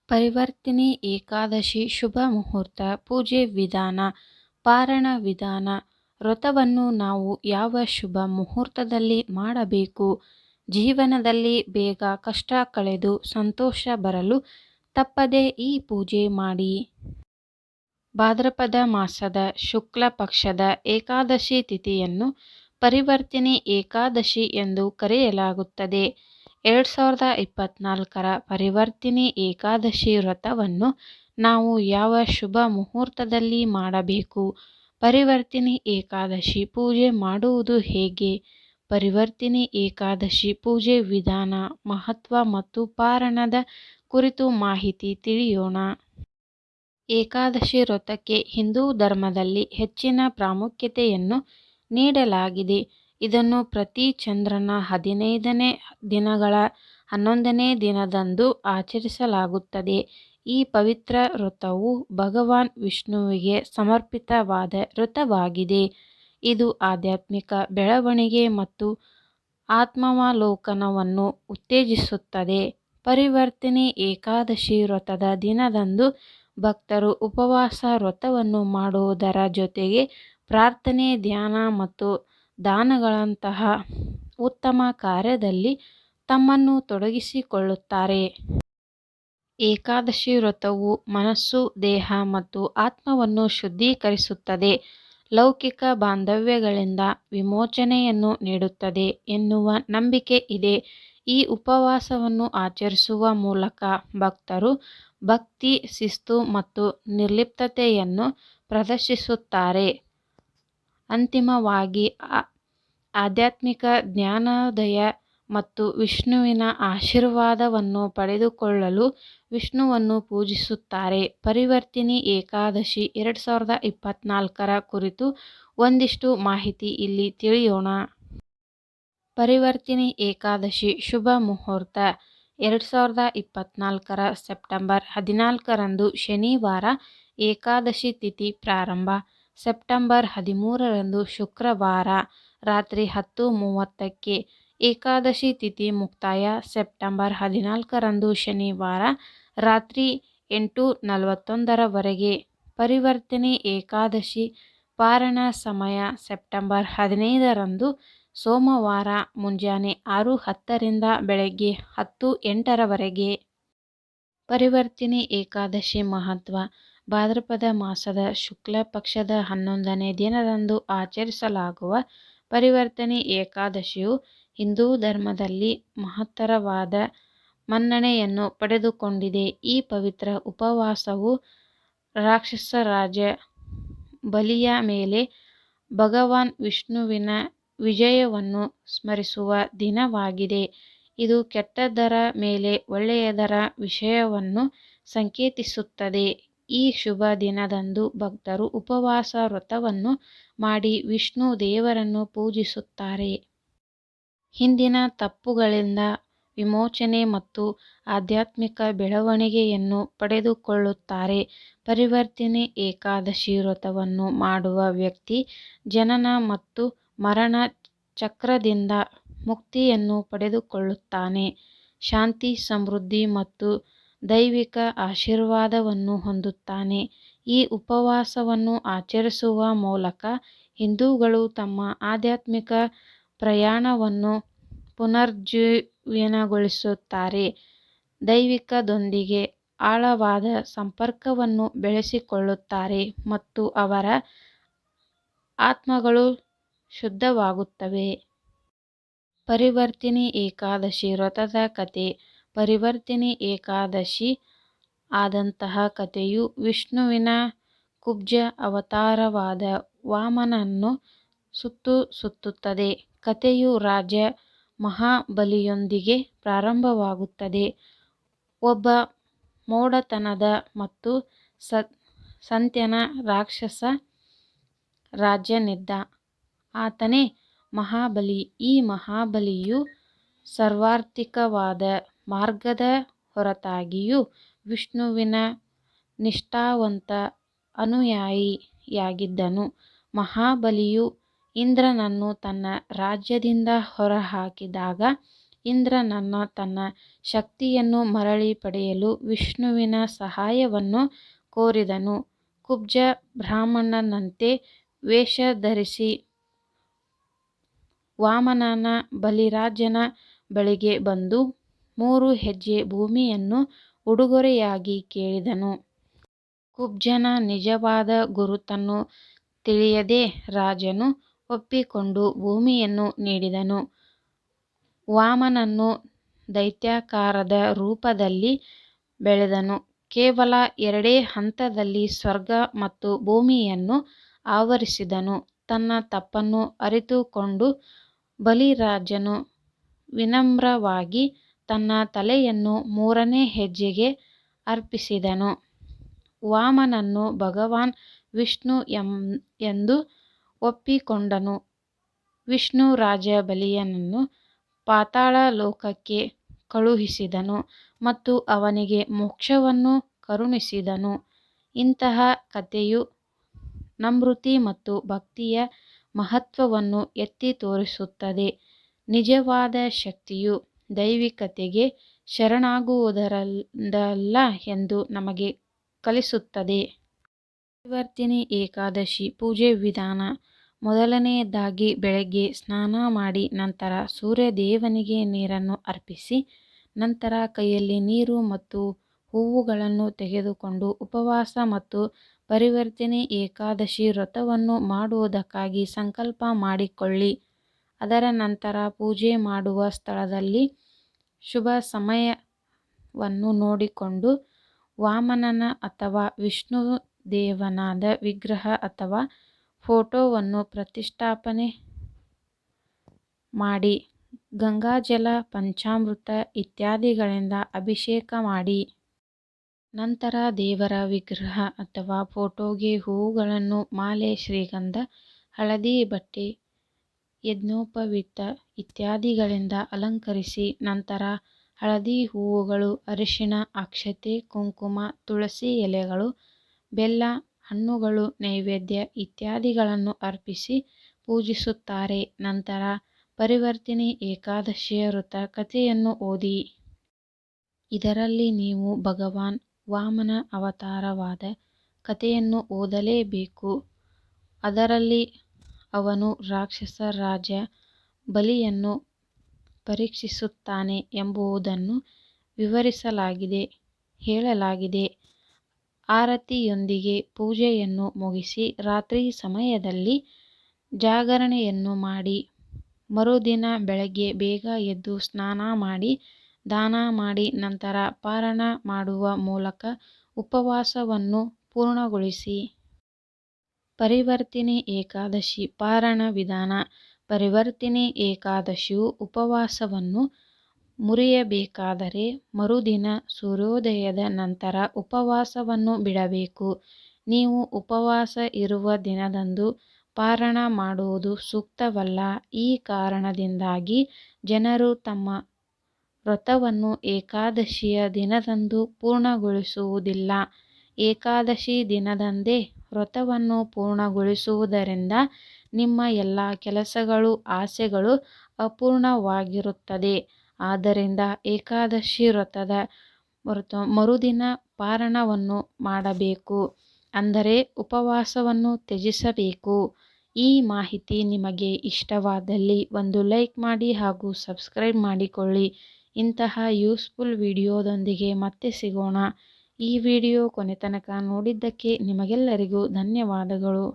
ಪರಿವರ್ತಿನಿ ಏಕಾದಶಿ ಶುಭ ಮುಹೂರ್ತ, ಪೂಜೆ ವಿಧಾನ, ಪಾರಣ ವಿಧಾನ. ವ್ರತವನ್ನು ನಾವು ಯಾವ ಶುಭ ಮುಹೂರ್ತದಲ್ಲಿ ಮಾಡಬೇಕು? ಜೀವನದಲ್ಲಿ ಬೇಗ ಕಷ್ಟ ಕಳೆದು ಸಂತೋಷ ಬರಲು ತಪ್ಪದೆ ಈ ಪೂಜೆ ಮಾಡಿ. ಭಾದ್ರಪದ ಮಾಸದ ಶುಕ್ಲ ಪಕ್ಷದ ಏಕಾದಶಿ ತಿಥಿಯನ್ನು ಪರಿವರ್ತಿನಿ ಏಕಾದಶಿ ಎಂದು ಕರೆಯಲಾಗುತ್ತದೆ. 2024ರ ಪರಿವರ್ತಿನಿ ಏಕಾದಶಿ ವ್ರತವನ್ನು ನಾವು ಯಾವ ಶುಭ ಮುಹೂರ್ತದಲ್ಲಿ ಮಾಡಬೇಕು? ಪರಿವರ್ತಿನಿ ಏಕಾದಶಿ ಪೂಜೆ ಮಾಡುವುದು ಹೇಗೆ? ಪರಿವರ್ತಿನಿ ಏಕಾದಶಿ ಪೂಜೆ ವಿಧಾನ, ಮಹತ್ವ ಮತ್ತು ಪಾರಣದ ಕುರಿತು ಮಾಹಿತಿ ತಿಳಿಯೋಣ. ಏಕಾದಶಿ ವ್ರತಕ್ಕೆ ಹಿಂದೂ ಧರ್ಮದಲ್ಲಿ ಹೆಚ್ಚಿನ ಪ್ರಾಮುಖ್ಯತೆಯನ್ನು ನೀಡಲಾಗಿದೆ. ಇದನ್ನು ಪ್ರತಿ ಚಂದ್ರನ 15ನೇ ದಿನಗಳ 11ನೇ ದಿನದಂದು ಆಚರಿಸಲಾಗುತ್ತದೆ. ಈ ಪವಿತ್ರ ವ್ರತವು ಭಗವಾನ್ ವಿಷ್ಣುವಿಗೆ ಸಮರ್ಪಿತವಾದ ವ್ರತವಾಗಿದೆ. ಇದು ಆಧ್ಯಾತ್ಮಿಕ ಬೆಳವಣಿಗೆ ಮತ್ತು ಆತ್ಮಾವಲೋಕನವನ್ನು ಉತ್ತೇಜಿಸುತ್ತದೆ. ಪರಿವರ್ತಿನಿ ಏಕಾದಶಿ ವ್ರತದ ದಿನದಂದು ಭಕ್ತರು ಉಪವಾಸ ವ್ರತವನ್ನು ಮಾಡುವುದರ ಜೊತೆಗೆ ಪ್ರಾರ್ಥನೆ, ಧ್ಯಾನ ಮತ್ತು ದಾನಗಳಂತಹ ಉತ್ತಮ ಕಾರ್ಯದಲ್ಲಿ ತಮ್ಮನ್ನು ತೊಡಗಿಸಿಕೊಳ್ಳುತ್ತಾರೆ. ಏಕಾದಶಿ ವ್ರತವು ಮನಸ್ಸು, ದೇಹ ಮತ್ತು ಆತ್ಮವನ್ನು ಶುದ್ಧೀಕರಿಸುತ್ತದೆ, ಲೌಕಿಕ ಬಾಂಧವ್ಯಗಳಿಂದ ವಿಮೋಚನೆಯನ್ನು ನೀಡುತ್ತದೆ ಎನ್ನುವ ನಂಬಿಕೆ ಇದೆ. ಈ ಉಪವಾಸವನ್ನು ಆಚರಿಸುವ ಮೂಲಕ ಭಕ್ತರು ಭಕ್ತಿ, ಶಿಸ್ತು ಮತ್ತು ನಿರ್ಲಿಪ್ತತೆಯನ್ನು ಪ್ರದರ್ಶಿಸುತ್ತಾರೆ. ಅಂತಿಮವಾಗಿ ಆಧ್ಯಾತ್ಮಿಕ ಜ್ಞಾನೋದಯ ಮತ್ತು ವಿಷ್ಣುವಿನ ಆಶೀರ್ವಾದವನ್ನು ಪಡೆದುಕೊಳ್ಳಲು ವಿಷ್ಣುವನ್ನು ಪೂಜಿಸುತ್ತಾರೆ. ಪರಿವರ್ತಿನಿ ಏಕಾದಶಿ 2024ರ ಕುರಿತು ಒಂದಿಷ್ಟು ಮಾಹಿತಿ ಇಲ್ಲಿ ತಿಳಿಯೋಣ. ಪರಿವರ್ತಿನಿ ಏಕಾದಶಿ ಶುಭ ಮುಹೂರ್ತ 2024ರ ಸೆಪ್ಟೆಂಬರ್ 14ರಂದು ಶನಿವಾರ ಏಕಾದಶಿ ತಿಥಿ ಪ್ರಾರಂಭ. ಸೆಪ್ಟೆಂಬರ್ 13ರಂದು ಶುಕ್ರವಾರ ರಾತ್ರಿ 10:30ಕ್ಕೆ ಏಕಾದಶಿ ತಿಥಿ ಮುಕ್ತಾಯ. ಸೆಪ್ಟೆಂಬರ್ 14ರಂದು ಶನಿವಾರ ರಾತ್ರಿ 8:41ರವರೆಗೆ ಪರಿವರ್ತಿನಿ ಏಕಾದಶಿ ಪಾರಣ ಸಮಯ. ಸೆಪ್ಟೆಂಬರ್ 15ರಂದು ಸೋಮವಾರ ಮುಂಜಾನೆ 6:10ರಿಂದ ಬೆಳಗ್ಗೆ 10:08ರವರೆಗೆ. ಪರಿವರ್ತಿನಿ ಏಕಾದಶಿ ಮಹತ್ವ. ಭಾದ್ರಪದ ಮಾಸದ ಶುಕ್ಲ ಪಕ್ಷದ 11ನೇ ದಿನದಂದು ಆಚರಿಸಲಾಗುವ ಪರಿವರ್ತಿನಿ ಏಕಾದಶಿಯು ಹಿಂದೂ ಧರ್ಮದಲ್ಲಿ ಮಹತ್ತರವಾದ ಮನ್ನಣೆಯನ್ನು ಪಡೆದುಕೊಂಡಿದೆ. ಈ ಪವಿತ್ರ ಉಪವಾಸವು ರಾಕ್ಷಸರಾಜ ಬಲಿಯ ಮೇಲೆ ಭಗವಾನ್ ವಿಷ್ಣುವಿನ ವಿಜಯವನ್ನು ಸ್ಮರಿಸುವ ದಿನವಾಗಿದೆ. ಇದು ಕೆಟ್ಟದ್ದರ ಮೇಲೆ ಒಳ್ಳೆಯದರ ವಿಜಯವನ್ನು ಸಂಕೇತಿಸುತ್ತದೆ. ಈ ಶುಭ ದಿನದಂದು ಭಕ್ತರು ಉಪವಾಸ ವ್ರತವನ್ನು ಮಾಡಿ ವಿಷ್ಣು ದೇವರನ್ನು ಪೂಜಿಸುತ್ತಾರೆ. ಹಿಂದಿನ ತಪ್ಪುಗಳಿಂದ ವಿಮೋಚನೆ ಮತ್ತು ಆಧ್ಯಾತ್ಮಿಕ ಬೆಳವಣಿಗೆಯನ್ನು ಪಡೆದುಕೊಳ್ಳುತ್ತಾರೆ. ಪರಿವರ್ತಿನಿ ಏಕಾದಶಿ ವ್ರತವನ್ನು ಮಾಡುವ ವ್ಯಕ್ತಿ ಜನನ ಮತ್ತು ಮರಣ ಚಕ್ರದಿಂದ ಮುಕ್ತಿಯನ್ನು ಪಡೆದುಕೊಳ್ಳುತ್ತಾನೆ, ಶಾಂತಿ, ಸಮೃದ್ಧಿ ಮತ್ತು ದೈವಿಕ ಆಶೀರ್ವಾದವನ್ನು ಹೊಂದುತ್ತಾನೆ. ಈ ಉಪವಾಸವನ್ನು ಆಚರಿಸುವ ಮೂಲಕ ಹಿಂದೂಗಳು ತಮ್ಮ ಆಧ್ಯಾತ್ಮಿಕ ಪ್ರಯಾಣವನ್ನು ಪುನರುಜ್ಜೀವನಗೊಳಿಸುತ್ತಾರೆ, ದೈವಿಕದೊಂದಿಗೆ ಆಳವಾದ ಸಂಪರ್ಕವನ್ನು ಬೆಳೆಸಿಕೊಳ್ಳುತ್ತಾರೆ ಮತ್ತು ಅವರ ಆತ್ಮಗಳು ಶುದ್ಧವಾಗುತ್ತವೆ. ಪರಿವರ್ತಿನಿ ಏಕಾದಶಿ ವ್ರತದ ಕಥೆ. ಪರಿವರ್ತಿನಿ ಏಕಾದಶಿ ಆದಂತಹ ಕಥೆಯು ವಿಷ್ಣುವಿನ ಕುಬ್ಜ ಅವತಾರವಾದ ವಾಮನನನ್ನು ಸುತ್ತುತ್ತದೆ. ಕಥೆಯು ರಾಜ ಮಹಾಬಲಿಯೊಂದಿಗೆ ಪ್ರಾರಂಭವಾಗುತ್ತದೆ. ಒಬ್ಬ ಮೋಡತನದ ಮತ್ತು ಸತ್ಯನ ರಾಕ್ಷಸ ರಾಜನಿದ್ದ. ಆತನೇ ಮಹಾಬಲಿ. ಈ ಮಹಾಬಲಿಯು ಸರ್ವಾರ್ಥಿಕವಾದ ಮಾರ್ಗದ ಹೊರತಾಗಿಯೂ ವಿಷ್ಣುವಿನ ನಿಷ್ಠಾವಂತ ಅನುಯಾಯಿಯಾಗಿದ್ದನು. ಮಹಾಬಲಿಯು ಇಂದ್ರನನ್ನು ತನ್ನ ರಾಜ್ಯದಿಂದ ಹೊರಹಾಕಿದಾಗ ಇಂದ್ರನನ್ನ ತನ್ನ ಶಕ್ತಿಯನ್ನು ಮರಳಿ ಪಡೆಯಲು ವಿಷ್ಣುವಿನ ಸಹಾಯವನ್ನು ಕೋರಿದನು. ಕುಬ್ಜ ಬ್ರಾಹ್ಮಣನಂತೆ ವೇಷ ಧರಿಸಿ ವಾಮನನ ಬಲಿರಾಜನ ಬಳಿಗೆ ಬಂದು 3 ಹೆಜ್ಜೆ ಭೂಮಿಯನ್ನು ಉಡುಗೊರೆಯಾಗಿ ಕೇಳಿದನು. ಕುಬ್ಜನ ನಿಜವಾದ ಗುರುತನ್ನು ತಿಳಿಯದೆ ರಾಜನು ಒಪ್ಪಿಕೊಂಡು ಭೂಮಿಯನ್ನು ನೀಡಿದನು. ವಾಮನನು ದೈತ್ಯಾಕಾರದ ರೂಪದಲ್ಲಿ ಬೆಳೆದನು. ಕೇವಲ 2 ಹಂತದಲ್ಲಿ ಸ್ವರ್ಗ ಮತ್ತು ಭೂಮಿಯನ್ನು ಆವರಿಸಿದನು. ತನ್ನ ತಪ್ಪನ್ನು ಅರಿತುಕೊಂಡು ಬಲಿರಾಜನು ವಿನಮ್ರವಾಗಿ ತನ್ನ ತಲೆಯನ್ನು 3ನೇ ಹೆಜ್ಜೆಗೆ ಅರ್ಪಿಸಿದನು. ವಾಮನನು ಭಗವಾನ್ ವಿಷ್ಣು ಎಂದು ಒಪ್ಪಿಕೊಂಡನು. ವಿಷ್ಣು ರಾಜ ಬಲಿಯನ್ನು ಪಾತಾಳ ಲೋಕಕ್ಕೆ ಕಳುಹಿಸಿದನು ಮತ್ತು ಅವನಿಗೆ ಮೋಕ್ಷವನ್ನು ಕರುಣಿಸಿದನು. ಇಂತಹ ಕಥೆಯು ನಮೃತಿ ಮತ್ತು ಭಕ್ತಿಯ ಮಹತ್ವವನ್ನು ಎತ್ತಿ ತೋರಿಸುತ್ತದೆ. ನಿಜವಾದ ಶಕ್ತಿಯು ದೈವಿಕತೆಗೆ ಶರಣಾಗುವುದರಲ್ಲ ಎಂದು ನಮಗೆ ಕಲಿಸುತ್ತದೆ. ಪರಿವರ್ತಿನಿ ಏಕಾದಶಿ ಪೂಜೆ ವಿಧಾನ: ಮೊದಲನೆಯದಾಗಿ ಬೆಳಗ್ಗೆ ಸ್ನಾನ ಮಾಡಿ ನಂತರ ಸೂರ್ಯದೇವನಿಗೆ ನೀರನ್ನು ಅರ್ಪಿಸಿ, ನಂತರ ಕೈಯಲ್ಲಿ ನೀರು ಮತ್ತು ಹೂವುಗಳನ್ನು ತೆಗೆದುಕೊಂಡು ಉಪವಾಸ ಮತ್ತು ಪರಿವರ್ತಿನಿ ಏಕಾದಶಿ ವ್ರತವನ್ನು ಮಾಡುವುದಕ್ಕಾಗಿ ಸಂಕಲ್ಪ ಮಾಡಿಕೊಳ್ಳಿ. ಅದರ ನಂತರ ಪೂಜೆ ಮಾಡುವ ಸ್ಥಳದಲ್ಲಿ ಶುಭ ಸಮಯವನ್ನು ನೋಡಿಕೊಂಡು ವಾಮನನ ಅಥವಾ ವಿಷ್ಣುದೇವನಾದ ವಿಗ್ರಹ ಅಥವಾ ಫೋಟೋವನ್ನು ಪ್ರತಿಷ್ಠಾಪನೆ ಮಾಡಿ ಗಂಗಾಜಲ, ಪಂಚಾಮೃತ ಇತ್ಯಾದಿಗಳಿಂದ ಅಭಿಷೇಕ ಮಾಡಿ. ನಂತರ ದೇವರ ವಿಗ್ರಹ ಅಥವಾ ಫೋಟೋಗೆ ಹೂವುಗಳನ್ನು, ಮಾಲೆ, ಶ್ರೀಗಂಧ, ಹಳದಿ ಬಟ್ಟೆ, ಯಜ್ಞೋಪವೀತ ಇತ್ಯಾದಿಗಳಿಂದ ಅಲಂಕರಿಸಿ. ನಂತರ ಹಳದಿ ಹೂವುಗಳು, ಅರಿಶಿಣ, ಅಕ್ಷತೆ, ಕುಂಕುಮ, ತುಳಸಿ ಎಲೆಗಳು, ಬೆಲ್ಲ, ಹಣ್ಣುಗಳು, ನೈವೇದ್ಯ ಇತ್ಯಾದಿಗಳನ್ನು ಅರ್ಪಿಸಿ ಪೂಜಿಸುತ್ತಾರೆ. ನಂತರ ಪರಿವರ್ತಿನಿ ಏಕಾದಶಿಯ ವ್ರತ ಕಥೆಯನ್ನು ಓದಿ. ಇದರಲ್ಲಿ ನೀವು ಭಗವಾನ್ ವಾಮನ ಅವತಾರವಾದ ಕಥೆಯನ್ನು ಓದಲೇಬೇಕು. ಅದರಲ್ಲಿ ಅವನು ರಾಕ್ಷಸ ರಾಜ ಬಲಿಯನ್ನು ಪರೀಕ್ಷಿಸುತ್ತಾನೆ ಎಂಬುದನ್ನು ವಿವರಿಸಲಾಗಿದೆ. ಹೇಳಲಾಗಿದೆ. ಆರತಿಯೊಂದಿಗೆ ಪೂಜೆಯನ್ನು ಮುಗಿಸಿ ರಾತ್ರಿ ಸಮಯದಲ್ಲಿ ಜಾಗರಣೆಯನ್ನು ಮಾಡಿ. ಮರುದಿನ ಬೆಳಗ್ಗೆ ಬೇಗ ಎದ್ದು ಸ್ನಾನ ಮಾಡಿ ದಾನ ಮಾಡಿ ನಂತರ ಪಾರಣ ಮಾಡುವ ಮೂಲಕ ಉಪವಾಸವನ್ನು ಪೂರ್ಣಗೊಳಿಸಿ. ಪರಿವರ್ತಿನಿ ಏಕಾದಶಿ ಪಾರಣ ವಿಧಾನ: ಪರಿವರ್ತಿನಿ ಏಕಾದಶಿಯು ಉಪವಾಸವನ್ನು ಮುರಿಯಬೇಕಾದರೆ ಮರುದಿನ ಸೂರ್ಯೋದಯದ ನಂತರ ಉಪವಾಸವನ್ನು ಬಿಡಬೇಕು. ನೀವು ಉಪವಾಸ ಇರುವ ದಿನದಂದು ಪಾರಣ ಮಾಡುವುದು ಸೂಕ್ತವಲ್ಲ. ಈ ಕಾರಣದಿಂದಾಗಿ ಜನರು ತಮ್ಮ ವ್ರತವನ್ನು ಏಕಾದಶಿಯ ದಿನದಂದು ಪೂರ್ಣಗೊಳಿಸುವುದಿಲ್ಲ. ಏಕಾದಶಿ ದಿನದಂದೇ ವ್ರತವನ್ನು ಪೂರ್ಣಗೊಳಿಸುವುದರಿಂದ ನಿಮ್ಮ ಎಲ್ಲ ಕೆಲಸಗಳು, ಆಸೆಗಳು ಅಪೂರ್ಣವಾಗಿರುತ್ತದೆ. ಆದ್ದರಿಂದ ಏಕಾದಶಿ ವ್ರತದ ಮರುದಿನ ಪಾರಣವನ್ನು ಮಾಡಬೇಕು, ಅಂದರೆ ಉಪವಾಸವನ್ನು ತ್ಯಜಿಸಬೇಕು. ಈ ಮಾಹಿತಿ ನಿಮಗೆ ಇಷ್ಟವಾದಲ್ಲಿ ಒಂದು ಲೈಕ್ ಮಾಡಿ ಹಾಗೂ ಸಬ್ಸ್ಕ್ರೈಬ್ ಮಾಡಿಕೊಳ್ಳಿ. ಇಂತಹ ಯೂಸ್ಫುಲ್ ವಿಡಿಯೋದೊಂದಿಗೆ ಮತ್ತೆ ಸಿಗೋಣ. ಈ ವಿಡಿಯೋ ಕೊನೆತನಕ ನೋಡಿದ್ದಕ್ಕೆ ನಿಮಗೆಲ್ಲರಿಗೂ ಧನ್ಯವಾದಗಳು.